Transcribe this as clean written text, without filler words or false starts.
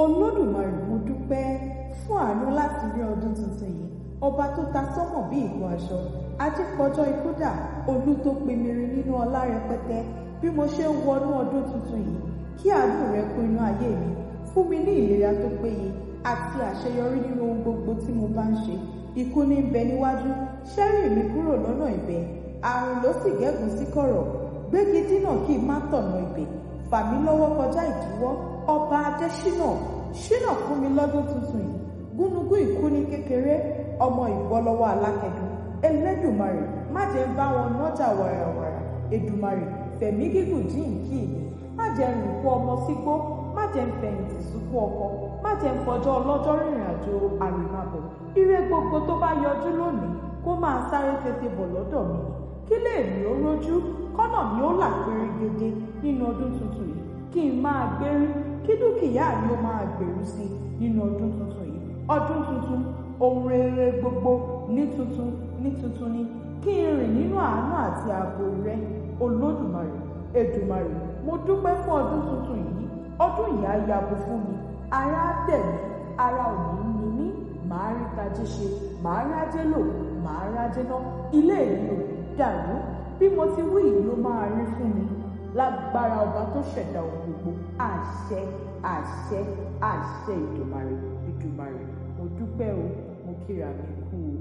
Olódùmarè, mo dúpẹ́ fún àánú láti rí ọdún tuntun yìí. Ọba tó ta sánmọ̀ bí ìgbọ̀n aṣọ, ajípọ̀jọ́ ikú dà, olú tó pinmirin nínú ọlá rẹpẹtẹ. Bí mo ṣe ń wọnú ọdún tuntun yìí, kí àánú rẹ kún inú ayé mi, fún mi ní ìlera tó péye àti àṣeyọrí nínú ohun gbogbo tí mo bá ń ṣe. Ikú ní ń bẹ níwájú, ṣẹ́rí mi kúrò lọ́nà ibẹ̀. Àrùn ló sì gégùn sí kọ̀rọ̀, gbégi dínà kí n má tọ̀nà ibẹ̀. Fà mí lọ́wọ́ kọjá ìdíwọ́, ọba Adésínà, ṣínà fún mi lọ́dún tuntun yìí. Gúnugún ìkú ní kékeré, ọmọ ìbọ́lọ́wọ́ alákẹ̀dùn. Elédùmarè, má jẹ́ ń bá wọn nájà wàràwàrà. Èdùmarè, fẹ̀mí gígùn jíǹkí mi. Má jẹ́ ń rùkú ọmọ sígbó, má jẹ́ ń fẹ̀yìntì sunkú ọkọ, má jẹ́ ń fọjọ́ ọlọ́jọ́ rìnrìn àjò àrìnàbọ̀. Ire gbogbo tó bá yọjú lónìí kó máa sáré tètè bọ̀ lọ́dọ̀ mi. Kí lè mi ó rójú, kọ́nà mi ó là pérégedé nínú ọdún tuntun yìí. Kí n máa gbérí, kí dúkìá mi ó máa gbèrú sí nínú ọdún tuntun yìí. Ọdún tuntun, ohun rere gbogbo ní tuntun ni. Kí n rìn nínú àánú àti ààbò rẹ, Olódùmarè. Èdùmarè, mo dúpẹ́ fún ọdún tuntun yìí. Ọdún yìí á yabo fún mi, ara á dẹ̀ mí, ara ò ní ní mí. Màá rí tajé ṣe, màá rájé lò, màá rájé ná. Ilé mi ò ní dàrú. Bí mo ti wí yìí ló máa rí fún mi. Lágbára ọba tó ṣẹ̀dá ohun gbogbo. Àṣẹ, àṣẹ, àṣẹ Èdùmarè. Èdùmarè, mo dúpẹ́ o, mo kíra mi kú o.